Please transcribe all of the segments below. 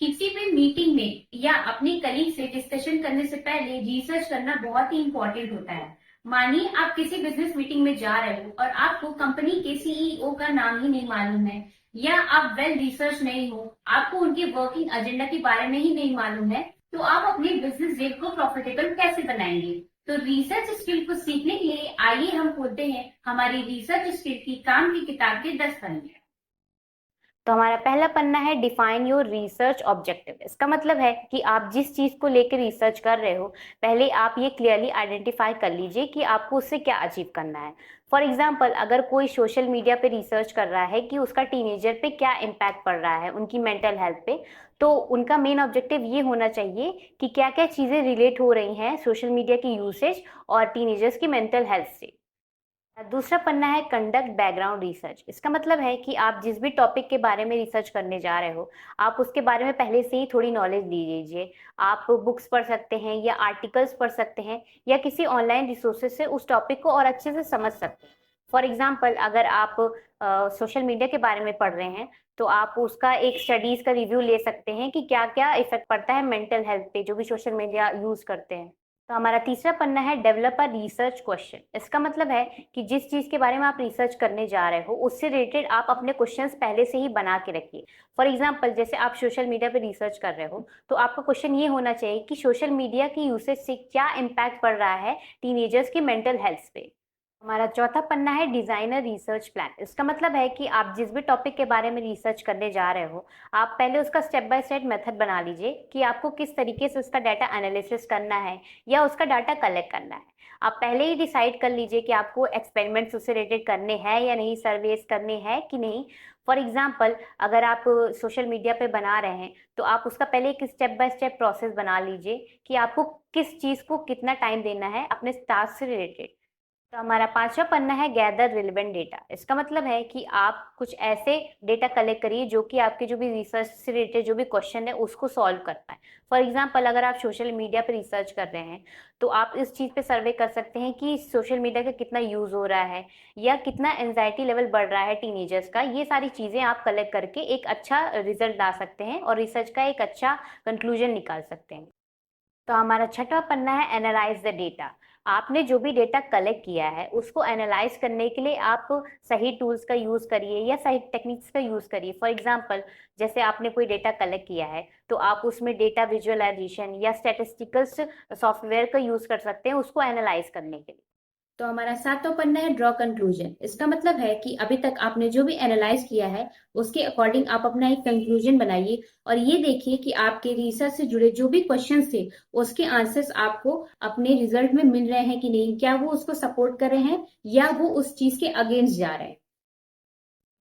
किसी भी मीटिंग में या अपनी कलीग से डिस्कशन करने से पहले रिसर्च करना बहुत ही इंपॉर्टेंट होता है। मानिए आप किसी बिजनेस मीटिंग में जा रहे हो और आपको कंपनी के सीईओ का नाम ही नहीं मालूम है, या आप वेल रिसर्च नहीं हो, आपको उनके वर्किंग एजेंडा के बारे में ही नहीं मालूम है, तो आप अपने बिजनेस डील को प्रॉफिटेबल कैसे बनाएंगे? तो रिसर्च स्किल को सीखने के लिए आइए हम खोलते हैं हमारी रिसर्च स्किल की काम की किताब के 10 पन्ने। तो हमारा पहला पन्ना है डिफाइन योर रिसर्च ऑब्जेक्टिव। इसका मतलब है कि आप जिस चीज को लेकर रिसर्च कर रहे हो, पहले आप ये क्लियरली आइडेंटिफाई कर लीजिए कि आपको उससे क्या अचीव करना है। फॉर एग्जाम्पल, अगर कोई सोशल मीडिया पे रिसर्च कर रहा है कि उसका टीनेजर पे क्या इम्पैक्ट पड़ रहा है उनकी मेंटल हेल्थ पे, तो उनका मेन ऑब्जेक्टिव ये होना चाहिए कि क्या क्या चीजें रिलेट हो रही हैं सोशल मीडिया की यूसेज और टीनेजर्स की मेंटल हेल्थ से। दूसरा पन्ना है कंडक्ट बैकग्राउंड रिसर्च। इसका मतलब है कि आप जिस भी टॉपिक के बारे में रिसर्च करने जा रहे हो, आप उसके बारे में पहले से ही थोड़ी नॉलेज ले लीजिए। आप बुक्स पढ़ सकते हैं या आर्टिकल्स पढ़ सकते हैं या किसी ऑनलाइन रिसोर्सेज से उस टॉपिक को और अच्छे से समझ सकते हैं। फॉर एग्जाम्पल, अगर आप सोशल मीडिया के बारे में पढ़ रहे हैं, तो आप उसका एक स्टडीज का रिव्यू ले सकते हैं कि क्या क्या इफेक्ट पड़ता है मेंटल हेल्थ पे जो भी सोशल मीडिया यूज करते हैं। तो हमारा तीसरा पन्ना है डेवलप अ रिसर्च क्वेश्चन। इसका मतलब है कि जिस चीज के बारे में आप रिसर्च करने जा रहे हो उससे रिलेटेड आप अपने क्वेश्चंस पहले से ही बना के रखिए। फॉर एग्जांपल, जैसे आप सोशल मीडिया पे रिसर्च कर रहे हो, तो आपका क्वेश्चन ये होना चाहिए कि सोशल मीडिया की यूसेज से क्या इम्पैक्ट पड़ रहा है टीनेजर्स की मेंटल हेल्थ पे। हमारा चौथा पन्ना है डिजाइनर रिसर्च प्लान। इसका मतलब है कि आप जिस भी टॉपिक के बारे में रिसर्च करने जा रहे हो, आप पहले उसका स्टेप बाय स्टेप मेथड बना लीजिए कि आपको किस तरीके से उसका डाटा एनालिसिस करना है या उसका डाटा कलेक्ट करना है। आप पहले ही डिसाइड कर लीजिए कि आपको एक्सपेरिमेंट्स उससे रिलेटेड करने हैं या नहीं, सर्वेस करने हैं कि नहीं। फॉर एग्जाम्पल, अगर आप सोशल मीडिया पे बना रहे हैं, तो आप उसका पहले एक स्टेप बाय स्टेप प्रोसेस बना लीजिए कि आपको किस चीज़ को कितना टाइम देना है अपने टास्क से रिलेटेड। तो हमारा पांचवा पन्ना है गैदर रिलेवेंट डेटा। इसका मतलब है कि आप कुछ ऐसे डेटा कलेक्ट करिए जो कि आपके जो भी रिसर्च से रिलेटेड जो भी क्वेश्चन है उसको सॉल्व कर पाए। फॉर एग्जांपल, अगर आप सोशल मीडिया पे रिसर्च कर रहे हैं, तो आप इस चीज़ पे सर्वे कर सकते हैं कि सोशल मीडिया का कितना यूज़ हो रहा है या कितना एंजाइटी लेवल बढ़ रहा है टीनेजर्स का। ये सारी चीज़ें आप कलेक्ट करके एक अच्छा रिजल्ट ला सकते हैं और रिसर्च का एक अच्छा कंक्लूजन निकाल सकते हैं। तो हमारा छठा पन्ना है एनालाइज द डेटा। आपने जो भी डेटा कलेक्ट किया है उसको एनालाइज करने के लिए आप सही टूल्स का यूज करिए या सही टेक्निक्स का यूज करिए। फॉर एग्जांपल, जैसे आपने कोई डेटा कलेक्ट किया है, तो आप उसमें डेटा विजुअलाइजेशन या स्टैटिस्टिकल सॉफ्टवेयर का यूज कर सकते हैं उसको एनालाइज करने के लिए। तो हमारा सातवां पन्ना है ड्रॉ कंक्लूजन। इसका मतलब है कि अभी तक आपने जो भी एनालाइज किया है उसके अकॉर्डिंग आप अपना एक कंक्लूजन बनाइए और ये देखिए कि आपके रिसर्च से जुड़े जो भी क्वेश्चंस थे उसके आंसर्स आपको अपने रिजल्ट में मिल रहे हैं कि नहीं, क्या वो उसको सपोर्ट कर रहे हैं या वो उस चीज के अगेंस्ट जा रहे हैं।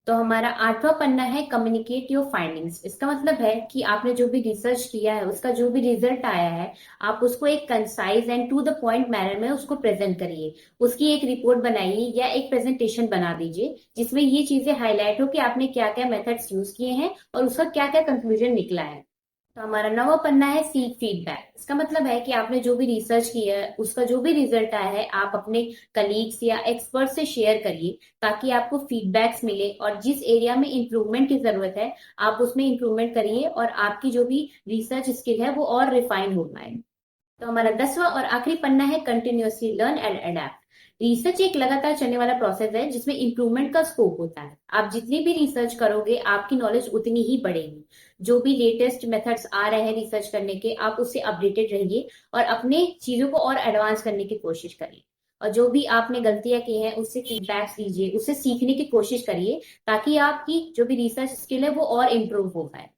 तो हमारा आठवां पन्ना है कम्युनिकेट योर फाइंडिंग्स। इसका मतलब है कि आपने जो भी रिसर्च किया है उसका जो भी रिजल्ट आया है, आप उसको एक concise and to the point manner में उसको प्रेजेंट करिए। उसकी एक रिपोर्ट बनाइए या एक प्रेजेंटेशन बना दीजिए जिसमें ये चीजें हाईलाइट हो कि आपने क्या क्या मेथड्स यूज किए हैं और उसका क्या क्या कंक्लूजन निकला है। तो हमारा नवा पन्ना है सीक फीडबैक। इसका मतलब है कि आपने जो भी रिसर्च किया है उसका जो भी रिजल्ट आया है आप अपने कलीग्स या एक्सपर्ट से शेयर करिए ताकि आपको फीडबैक्स मिले और जिस एरिया में इंप्रूवमेंट की जरूरत है आप उसमें इंप्रूवमेंट करिए और आपकी जो भी रिसर्च स्किल है वो और रिफाइन हो पाए। तो हमारा 10वां और आखिरी पन्ना है continuously learn and adapt. Research एक लगातार चलने वाला प्रोसेस है जिसमें इंप्रूवमेंट का स्कोप होता है। आप जितनी भी रिसर्च करोगे आपकी नॉलेज उतनी ही बढ़ेगी। जो भी लेटेस्ट मेथड्स आ रहे हैं रिसर्च करने के, आप उससे अपडेटेड रहिए और अपने चीजों को और एडवांस करने की कोशिश करिए। और जो भी आपने गलतियां की हैं उससे फीडबैक्स लीजिए, उससे सीखने की कोशिश करिए ताकि आपकी जो भी रिसर्च स्किल है वो और इम्प्रूव हो पाए।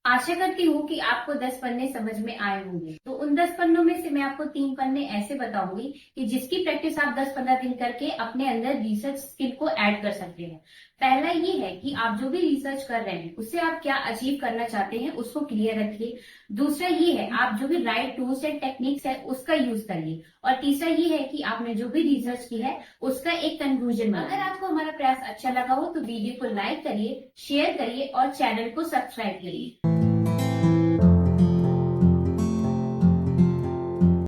आशा करती हूँ कि आपको 10 पन्ने समझ में आए होंगे। तो उन 10 पन्नों में से मैं आपको 3 पन्ने ऐसे बताऊंगी कि जिसकी प्रैक्टिस आप 10-15 दिन करके अपने अंदर रिसर्च स्किल को ऐड कर सकते हैं। पहला ये है कि आप जो भी रिसर्च कर रहे हैं उससे आप क्या अचीव करना चाहते हैं उसको क्लियर रखिए। दूसरा ये है आप जो भी राइट टूल्स एंड टेक्निक्स है उसका यूज करिए। और तीसरा ये है कि आपने जो भी रिसर्च की है उसका एक कंक्लूजन बनाइए। अगर आपको हमारा प्रयास अच्छा लगा हो तो वीडियो को लाइक करिए, शेयर करिए और चैनल को सब्सक्राइब करिए।